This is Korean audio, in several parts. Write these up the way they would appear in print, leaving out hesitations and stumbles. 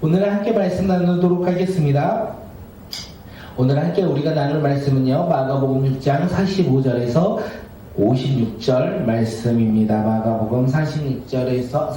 오늘 함께 말씀 나누도록 하겠습니다. 오늘 함께 우리가 나눌 말씀은요, 마가복음 6장 45절에서 56절 말씀입니다. 마가복음 45절에서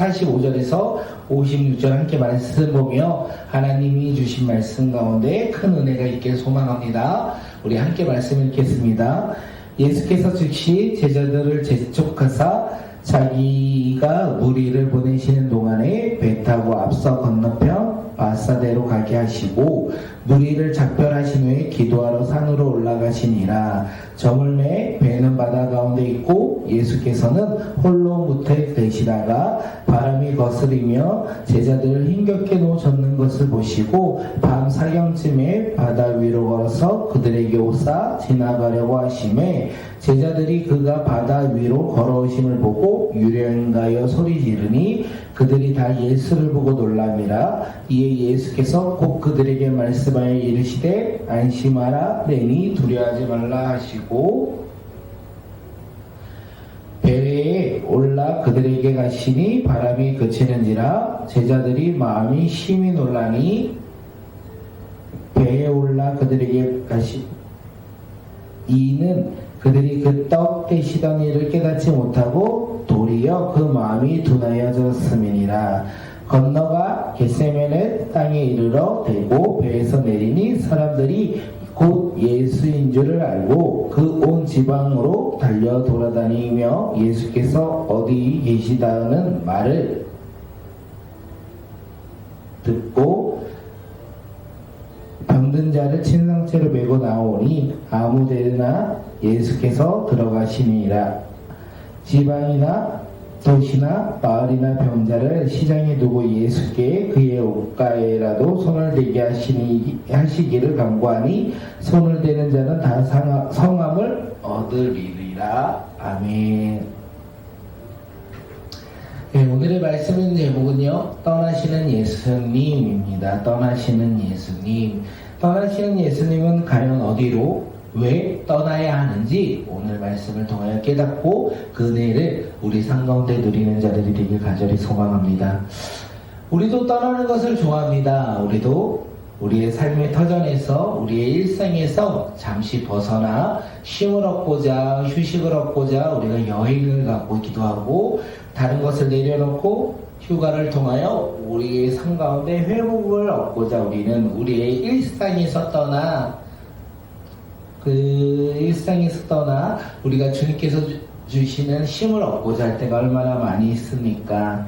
56절 함께 말씀 보며 하나님이 주신 말씀 가운데 큰 은혜가 있길 소망합니다. 우리 함께 말씀 읽겠습니다. 예수께서 즉시 제자들을 재촉하사 자기가 무리를 보내시는 동안에 배 타고 앞서 건너편 마사대로 가게 하시고 무리를 작별하신 후에 기도하러 산으로 올라가시니라. 저물매 배는 바다 가운데 있고 예수께서는 홀로 무태 계시다가 바람이 거스리며 제자들을 힘겹게 놓으셨는 것을 보시고 밤 사경쯤에 바다 위로 걸어서 그들에게 오사 지나가려고 하심에 제자들이 그가 바다 위로 걸어오심을 보고 유령인가여 소리 지르니 그들이 다 예수를 보고 놀랍니다. 이에 예수께서 곧 그들에게 말씀하여 이르시되 안심하라 내니 두려워하지 말라 하시고 배에 올라 그들에게 가시니 바람이 그치는지라. 제자들이 마음이 심히 놀라니 배에 올라 그들에게 가시 이는 그들이 그 떡 떼시던 일을 깨닫지 못하고 도리어 그 마음이 둔하여졌음이니라. 건너가 겟세마네 땅에 이르러 대고 배에서 내리니 사람들이 곧 예수인 줄을 알고 그 온 지방으로 달려 돌아다니며 예수께서 어디 계시다는 말을 듣고 병든 자를 침상째로 메고 나오니 아무데나 예수께서 들어가시니라. 지방이나 도시나 마을이나 병자를 시장에 두고 예수께 그의 옷가에라도 손을 대게 하시기를 간구하니 손을 대는 자는 다 성함을 얻으리라. 아멘. 네, 오늘의 말씀의 제목은요, 떠나시는 예수님입니다. 떠나시는 예수님. 떠나시는 예수님은 과연 어디로, 왜 떠나야 하는지 오늘 말씀을 통하여 깨닫고 그 은혜를 우리 삶 가운데 누리는 자들이 되길 간절히 소망합니다. 우리도 떠나는 것을 좋아합니다. 우리도 우리의 삶의 터전에서, 우리의 일상에서 잠시 벗어나 쉼을 얻고자, 휴식을 얻고자 우리가 여행을 가고기도 하고, 다른 것을 내려놓고 휴가를 통하여 우리의 삶 가운데 회복을 얻고자 우리는 우리의 일상에서 떠나, 우리가 주님께서 주시는 쉼을 얻고자 할 때가 얼마나 많이 있습니까?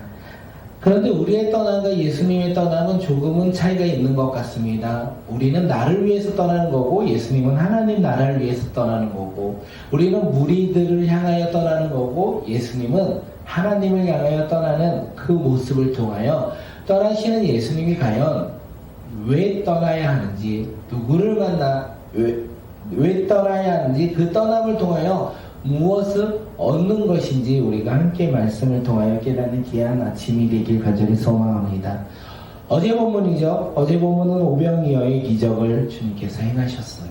그런데 우리의 떠남과 예수님의 떠남은 조금은 차이가 있는 것 같습니다. 우리는 나를 위해서 떠나는 거고 예수님은 하나님 나라를 위해서 떠나는 거고, 우리는 무리들을 향하여 떠나는 거고 예수님은 하나님을 향하여 떠나는 그 모습을 통하여 떠나시는 예수님이 과연 왜 떠나야 하는지, 누구를 만나 왜 떠나야 하는지, 그 떠남을 통하여 무엇을 얻는 것인지 우리가 함께 말씀을 통하여 깨닫는 귀한 아침이 되길 간절히 소망합니다. 어제 본문이죠. 어제 본문은 오병이어의 기적을 주님께서 행하셨어요.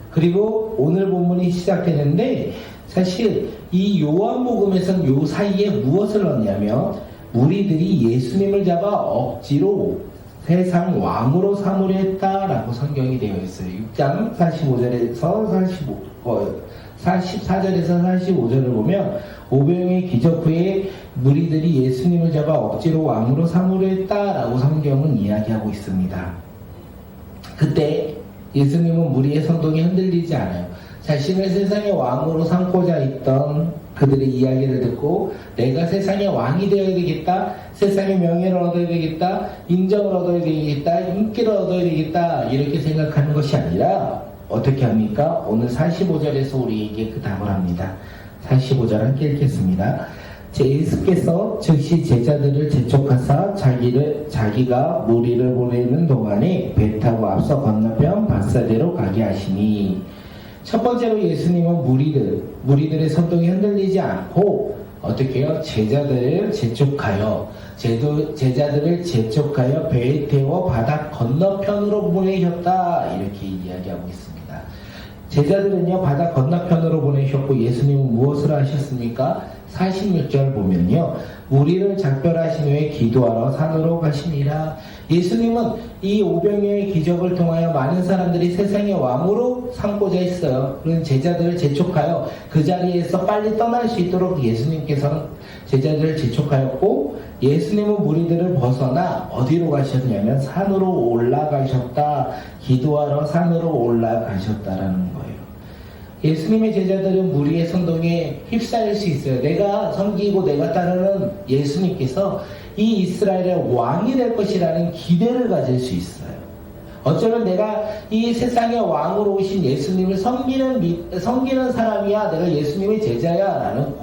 그리고 오늘 본문이 시작되는데, 사실 이 요한복음에서는 요 사이에 무엇을 넣냐면 무리들이 예수님을 잡아 억지로 세상 왕으로 삼으려 했다라고 성경이 되어 있어요. 6장 44절에서 45절을 보면 오병의 기적 후에 무리들이 예수님을 잡아 억지로 왕으로 삼으려 했다라고 성경은 이야기하고 있습니다. 그때 예수님은 무리의 선동이 흔들리지 않아요. 자신을 세상의 왕으로 삼고자 했던 그들의 이야기를 듣고 내가 세상의 왕이 되어야 되겠다, 세상의 명예를 얻어야 되겠다, 인정을 얻어야 되겠다, 인기를 얻어야 되겠다, 이렇게 생각하는 것이 아니라 어떻게 합니까? 오늘 45절에서 우리에게 그 답을 합니다. 45절 함께 읽겠습니다. 예수께서 즉시 제자들을 재촉하사 자기가 무리를 보내는 동안에 배 타고 앞서 건너편 밧사대로 가게 하시니, 첫 번째로 예수님은 무리들의 선동이 흔들리지 않고 어떻게 해요? 제자들을 재촉하여 배에 태워 바다 건너편으로 보내셨다, 이렇게 이야기하고 있습니다. 제자들은요, 바다 건너편으로 보내셨고 예수님은 무엇을 하셨습니까? 46절 보면요, 무리를 작별하신 후에 기도하러 산으로 가시니라. 예수님은 이 오병이어의 기적을 통하여 많은 사람들이 세상의 왕으로 삼고자 했어요. 그런 제자들을 재촉하여 그 자리에서 빨리 떠날 수 있도록 예수님께서는 제자들을 재촉하였고, 예수님은 무리들을 벗어나 어디로 가셨냐면 산으로 올라가셨다. 기도하러 산으로 올라가셨다라는 거예요. 예수님의 제자들은 무리의 선동에 휩싸일 수 있어요. 내가 섬기고 내가 따르는 예수님께서 이 이스라엘의 왕이 될 것이라는 기대를 가질 수 있어요. 어쩌면 내가 이 세상의 왕으로 오신 예수님을 섬기는 사람이야, 내가 예수님의 제자야 라는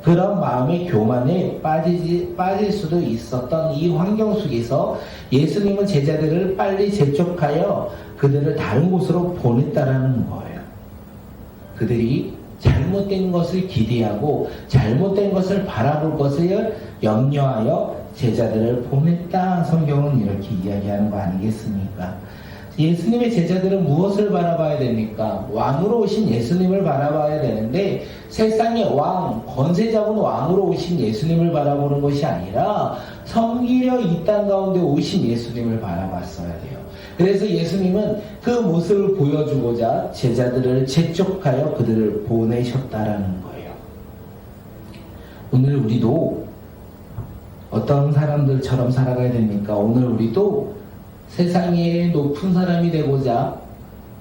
그런 마음의 교만에 빠질 수도 있었던 이 환경 속에서 예수님은 제자들을 빨리 재촉하여 그들을 다른 곳으로 보냈다라는 거예요. 그들이 잘못된 것을 기대하고 잘못된 것을 바라볼 것을 염려하여 제자들을 보냈다. 성경은 이렇게 이야기하는 거 아니겠습니까? 예수님의 제자들은 무엇을 바라봐야 됩니까? 왕으로 오신 예수님을 바라봐야 되는데, 세상의 왕, 권세 잡은 왕으로 오신 예수님을 바라보는 것이 아니라 섬기려 이 땅 가운데 오신 예수님을 바라봤어야 돼요. 그래서 예수님은 그 모습을 보여주고자 제자들을 재촉하여 그들을 보내셨다라는 거예요. 오늘 우리도 어떤 사람들처럼 살아가야 됩니까? 오늘 우리도 세상의 높은 사람이 되고자,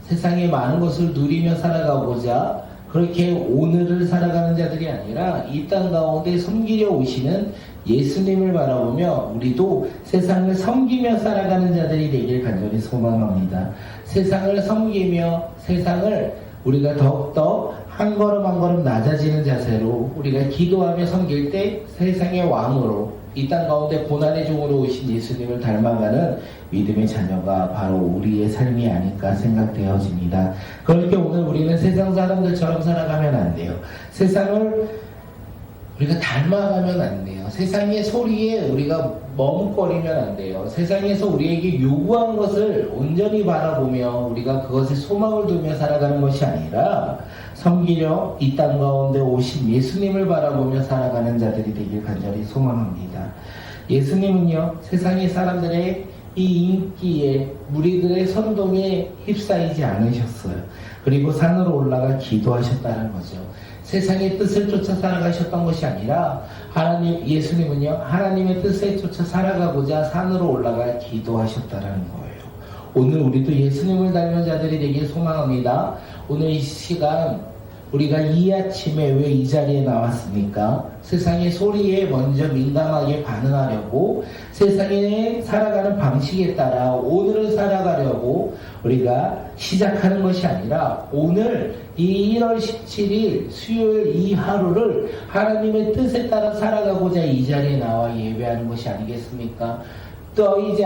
세상의 많은 것을 누리며 살아가고자 그렇게 오늘을 살아가는 자들이 아니라 이 땅 가운데 섬기려 오시는 예수님을 바라보며 우리도 세상을 섬기며 살아가는 자들이 되길 간절히 소망합니다. 세상을 섬기며 세상을 우리가 더욱더 한 걸음 한 걸음 낮아지는 자세로 우리가 기도하며 섬길 때 세상의 왕으로 이 땅 가운데 고난의 종으로 오신 예수님을 닮아가는 믿음의 자녀가 바로 우리의 삶이 아닐까 생각되어집니다. 그렇게 오늘 우리는 세상 사람들처럼 살아가면 안 돼요. 세상을 우리가 닮아가면 안 돼요. 세상의 소리에 우리가 머뭇거리면 안 돼요. 세상에서 우리에게 요구한 것을 온전히 바라보며 우리가 그것에 소망을 두며 살아가는 것이 아니라 섬기려 이 땅 가운데 오신 예수님을 바라보며 살아가는 자들이 되길 간절히 소망합니다. 예수님은요, 세상의 사람들의 이 인기에 무리들의 선동에 휩싸이지 않으셨어요. 그리고 산으로 올라가 기도하셨다는 거죠. 세상의 뜻을 쫓아 살아가셨던 것이 아니라 예수님은요, 하나님의 뜻에 쫓아 살아가고자 산으로 올라가 기도하셨다는 거예요. 오늘 우리도 예수님을 닮은 자들이 되길 소망합니다. 오늘 이 시간 우리가 이 아침에 왜 이 자리에 나왔습니까? 세상의 소리에 먼저 민감하게 반응하려고, 세상에 살아가는 방식에 따라 오늘을 살아가려고 우리가 시작하는 것이 아니라, 오늘 이 1월 17일 수요일 이 하루를 하나님의 뜻에 따라 살아가고자 이 자리에 나와 예배하는 것이 아니겠습니까? 뜨이지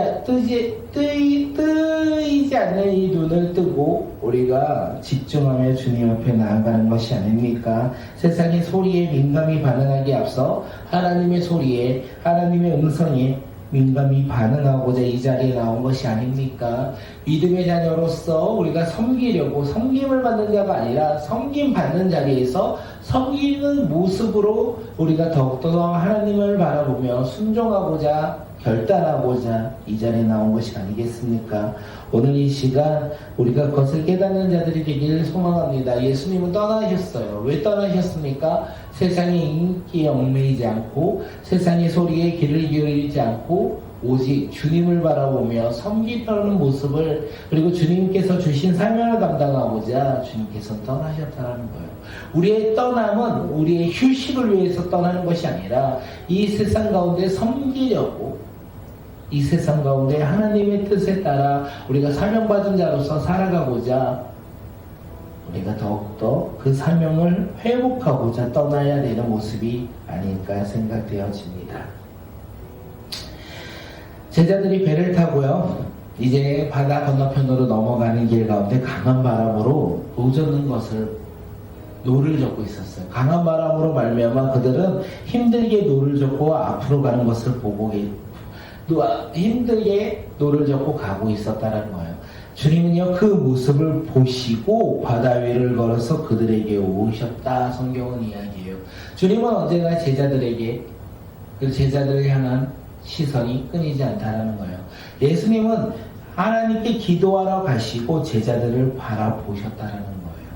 않는 이 눈을 뜨고 우리가 집중하며 주님 앞에 나아가는 것이 아닙니까? 세상의 소리에 민감히 반응하기 앞서 하나님의 소리에, 하나님의 음성에 민감히 반응하고자 이 자리에 나온 것이 아닙니까? 믿음의 자녀로서 우리가 섬기려고, 섬김을 받는 자가 아니라 섬김 받는 자리에서 섬기는 모습으로 우리가 더욱더 하나님을 바라보며 순종하고자, 결단하고자 이 자리에 나온 것이 아니겠습니까? 오늘 이 시간 우리가 그것을 깨닫는 자들이 되기를 소망합니다. 예수님은 떠나셨어요. 왜 떠나셨습니까? 세상의 인기에 얽매이지 않고, 세상의 소리에 귀를 기울이지 않고, 오직 주님을 바라보며 섬기려는 모습을, 그리고 주님께서 주신 사명을 감당하고자 주님께서 떠나셨다는 거예요. 우리의 떠남은 우리의 휴식을 위해서 떠나는 것이 아니라 이 세상 가운데 섬기려고, 이 세상 가운데 하나님의 뜻에 따라 우리가 사명받은 자로서 살아가고자 우리가 더욱더 그 사명을 회복하고자 떠나야 되는 모습이 아닐까 생각되어집니다. 제자들이 배를 타고요, 이제 바다 건너편으로 넘어가는 길 가운데 강한 바람으로 노젓는 것을 노를 젓고 있었어요. 강한 바람으로 말미암아 그들은 힘들게 노를 젓고 앞으로 가는 것을 보고 힘들게 노를 젓고 가고 있었다는 거예요. 주님은요, 그 모습을 보시고 바다 위를 걸어서 그들에게 오셨다. 성경은 이야기해요. 주님은 언제나 제자들에게, 그 제자들을 향한 시선이 끊이지 않다라는 거예요. 예수님은 하나님께 기도하러 가시고 제자들을 바라보셨다라는 거예요.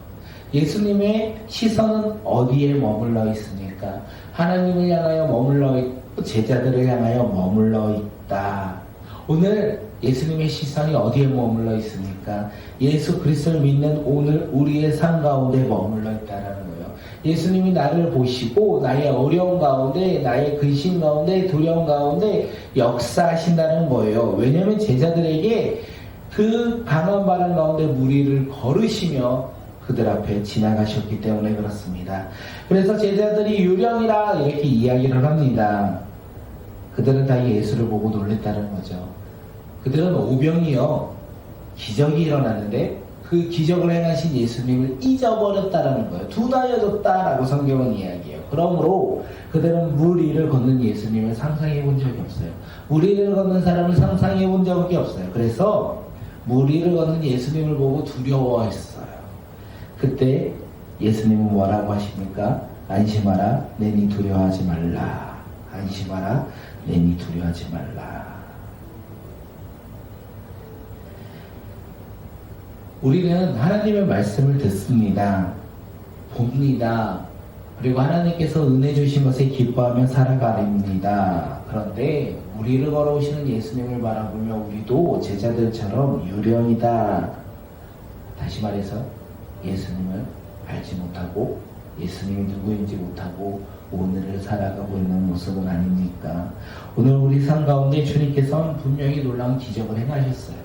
예수님의 시선은 어디에 머물러 있습니까? 하나님을 향하여 머물러 있고 제자들을 향하여 머물러 있다. 오늘 예수님의 시선이 어디에 머물러 있습니까? 예수 그리스도를 믿는 오늘 우리의 삶 가운데 머물러 있다라는 거예요. 예수님이 나를 보시고 나의 어려움 가운데, 나의 근심 가운데, 두려움 가운데 역사하신다는 거예요. 왜냐하면 제자들에게 그 강한 바람 가운데 무리를 걸으시며 그들 앞에 지나가셨기 때문에 그렇습니다. 그래서 제자들이 유령이라 이렇게 이야기를 합니다. 그들은 다 예수를 보고 놀랬다는 거죠. 그들은 오병이요, 기적이 일어났는데 그 기적을 행하신 예수님을 잊어버렸다라는 거예요. 둔하여졌다라고 성경은 이야기해요. 그러므로 그들은 물 위를 걷는 예수님을 상상해 본 적이 없어요. 물 위를 걷는 사람을 상상해 본 적이 없어요. 그래서 물 위를 걷는 예수님을 보고 두려워했어요. 그때 예수님은 뭐라고 하십니까? 안심하라, 내니 두려워하지 말라. 안심하라, 내니 두려워하지 말라. 우리는 하나님의 말씀을 듣습니다. 봅니다. 그리고 하나님께서 은혜 주신 것에 기뻐하며 살아가립니다. 그런데 우리를 걸어오시는 예수님을 바라보며 우리도 제자들처럼 유령이다. 다시 말해서 예수님을 알지 못하고 예수님이 누구인지 못하고 오늘을 살아가고 있는 모습은 아닙니까? 오늘 우리 삶 가운데 주님께서는 분명히 놀라운 기적을 행하셨어요.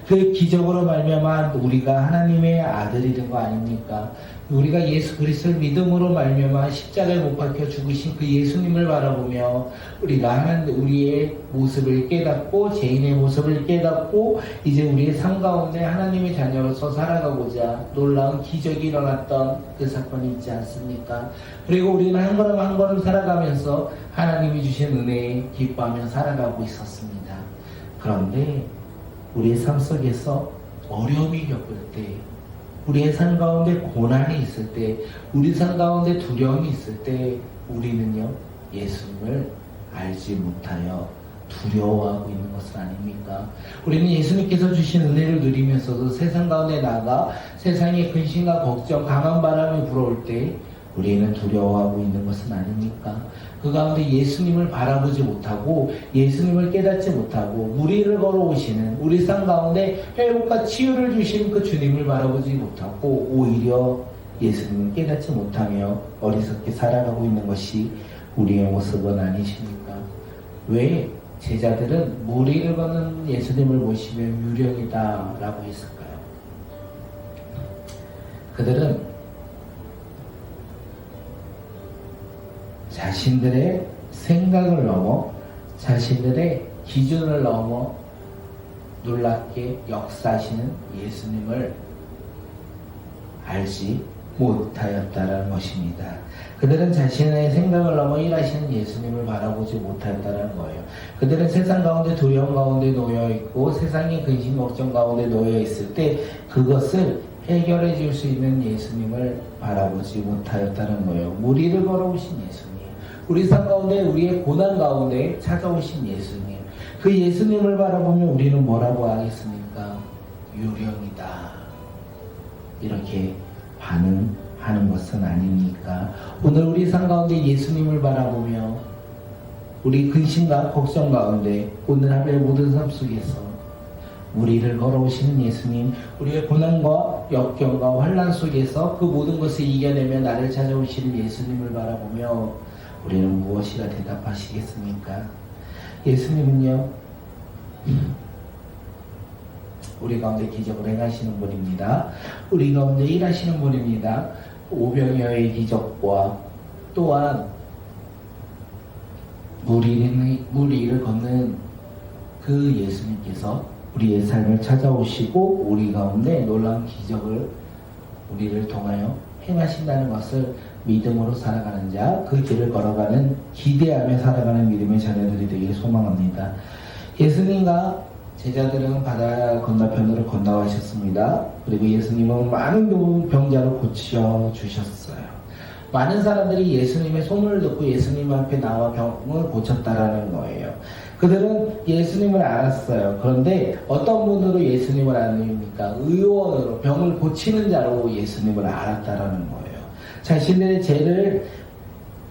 그 기적으로 말미암아 우리가 하나님의 아들이 된 거 아닙니까? 우리가 예수 그리스도를 믿음으로 말미암아 십자가에 못 박혀 죽으신 그 예수님을 바라보며 우리가 우리의 모습을 깨닫고 죄인의 모습을 깨닫고 이제 우리의 삶 가운데 하나님의 자녀로서 살아가고자 놀라운 기적이 일어났던 그 사건이 있지 않습니까? 그리고 우리는 한 걸음 한 걸음 살아가면서 하나님이 주신 은혜에 기뻐하며 살아가고 있었습니다. 그런데 우리의 삶 속에서 어려움이 겪을 때, 우리의 삶 가운데 고난이 있을 때, 우리 삶 가운데 두려움이 있을 때 우리는요, 예수님을 알지 못하여 두려워하고 있는 것은 아닙니까? 우리는 예수님께서 주신 은혜를 누리면서도 세상 가운데 나가 세상의 근심과 걱정, 강한 바람이 불어올 때 우리는 두려워하고 있는 것은 아닙니까? 그 가운데 예수님을 바라보지 못하고 예수님을 깨닫지 못하고 우리를 걸어오시는 우리 삶 가운데 회복과 치유를 주시는 그 주님을 바라보지 못하고 오히려 예수님을 깨닫지 못하며 어리석게 살아가고 있는 것이 우리의 모습은 아니십니까? 왜 제자들은 무리를 걷는 예수님을 보시며 유령이다 라고 했을까요? 그들은 자신들의 생각을 넘어 자신들의 기준을 넘어 놀랍게 역사하시는 예수님을 알지 못하였다라는 것입니다. 그들은 자신의 생각을 넘어 일하시는 예수님을 바라보지 못하였다는 거예요. 그들은 세상 가운데 두려움 가운데 놓여있고 세상의 근심 걱정 가운데 놓여있을 때 그것을 해결해 줄 수 있는 예수님을 바라보지 못하였다는 거예요. 우리를 걸어오신 예수님, 우리 삶 가운데 우리의 고난 가운데 찾아오신 예수님, 그 예수님을 바라보면 우리는 뭐라고 하겠습니까? 유령이다 이렇게 반응하는 것은 아닙니까? 오늘 우리 삶 가운데 예수님을 바라보며 우리 근심과 걱정 가운데 오늘 하루의 모든 삶 속에서 우리를 걸어오시는 예수님, 우리의 고난과 역경과 환난 속에서 그 모든 것을 이겨내며 나를 찾아오시는 예수님을 바라보며 우리는 무엇이라 대답하시겠습니까? 예수님은요, 우리 가운데 기적을 행하시는 분입니다. 우리 가운데 일하시는 분입니다. 오병이어의 기적과 또한 물 위를 걷는 그 예수님께서 우리의 삶을 찾아오시고 우리 가운데 놀라운 기적을 우리를 통하여 행하신다는 것을 믿음으로 살아가는 자, 그 길을 걸어가는 기대하며 살아가는 믿음의 자녀들이 되길 소망합니다. 예수님과 제자들은 바다 건너편으로 건너가셨습니다. 그리고 예수님은 많은 병자를 고쳐주셨어요. 많은 사람들이 예수님의 소문을 듣고 예수님 앞에 나와 병을 고쳤다라는 거예요. 그들은 예수님을 알았어요. 그런데 어떤 분으로 예수님을 아닙니까? 의원으로, 병을 고치는 자로 예수님을 알았다라는 거예요. 자신들의 죄를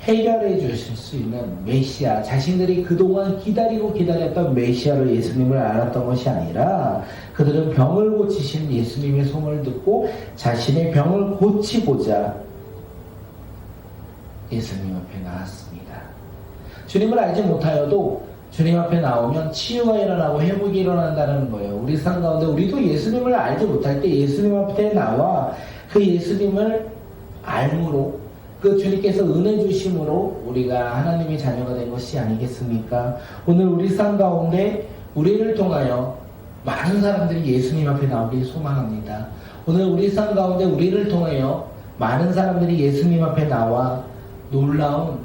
해결해 주실 수 있는 메시아, 자신들이 그동안 기다리고 기다렸던 메시아로 예수님을 알았던 것이 아니라 그들은 병을 고치신 예수님의 소문을 듣고 자신의 병을 고치고자 예수님 앞에 나왔습니다. 주님을 알지 못하여도 주님 앞에 나오면 치유가 일어나고 회복이 일어난다는 거예요. 우리 삶 가운데 우리도 예수님을 알지 못할 때 예수님 앞에 나와 그 예수님을 알므로 그 주님께서 은혜 주심으로 우리가 하나님의 자녀가 된 것이 아니겠습니까? 오늘 우리 삶 가운데 우리를 통하여 많은 사람들이 예수님 앞에 나오길 소망합니다. 오늘 우리 삶 가운데 우리를 통하여 많은 사람들이 예수님 앞에 나와 놀라운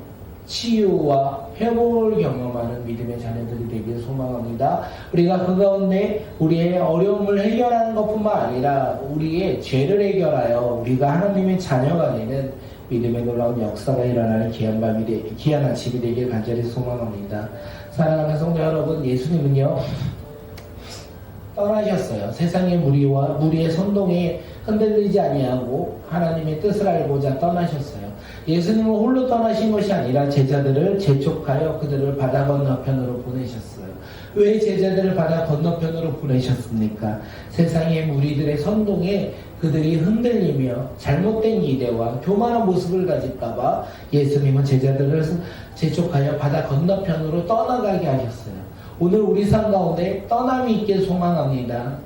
치유와 회복을 경험하는 믿음의 자녀들이 되길 소망합니다. 우리가 그 가운데 우리의 어려움을 해결하는 것뿐만 아니라 우리의 죄를 해결하여 우리가 하나님의 자녀가 되는 믿음의 놀라운 역사가 일어나는 귀한 아침이 되길 간절히 소망합니다. 사랑하는 성도 여러분, 예수님은요 떠나셨어요. 세상의 무리의 선동에 흔들리지 아니하고 하나님의 뜻을 알고자 떠나셨어요. 예수님은 홀로 떠나신 것이 아니라 제자들을 재촉하여 그들을 바다 건너편으로 보내셨어요. 왜 제자들을 바다 건너편으로 보내셨습니까? 세상의 무리들의 선동에 그들이 흔들리며 잘못된 기대와 교만한 모습을 가질까봐 예수님은 제자들을 재촉하여 바다 건너편으로 떠나가게 하셨어요. 오늘 우리 삶 가운데 떠남이 있길 소망합니다.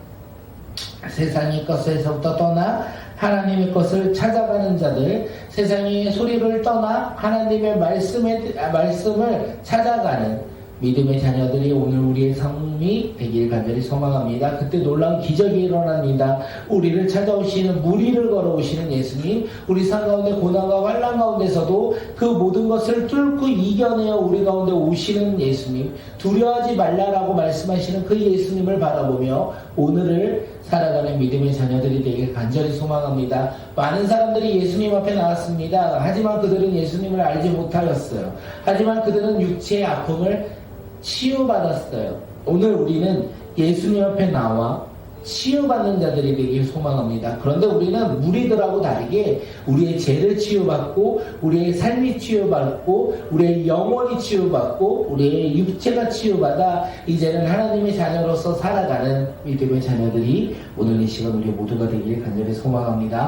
세상의 것에서부터 떠나 하나님의 것을 찾아가는 자들, 세상의 소리를 떠나 하나님의 말씀을 찾아가는 믿음의 자녀들이 오늘 우리의 삶이 되길 간절히 소망합니다. 그때 놀라운 기적이 일어납니다. 우리를 찾아오시는, 무리를 걸어오시는 예수님, 우리 삶 가운데 고난과 환난 가운데서도 그 모든 것을 뚫고 이겨내어 우리 가운데 오시는 예수님, 두려워하지 말라라고 말씀하시는 그 예수님을 바라보며 오늘을 살아가는 믿음의 자녀들이 되길 간절히 소망합니다. 많은 사람들이 예수님 앞에 나왔습니다. 하지만 그들은 예수님을 알지 못하였어요. 하지만 그들은 육체의 아픔을 치유받았어요. 오늘 우리는 예수님 앞에 나와 치유받는 자들이 되길 소망합니다. 그런데 우리는 무리들하고 다르게 우리의 죄를 치유받고 우리의 삶이 치유받고 우리의 영혼이 치유받고 우리의 육체가 치유받아 이제는 하나님의 자녀로서 살아가는 믿음의 자녀들이 오늘 이 시간 우리 모두가 되길 간절히 소망합니다.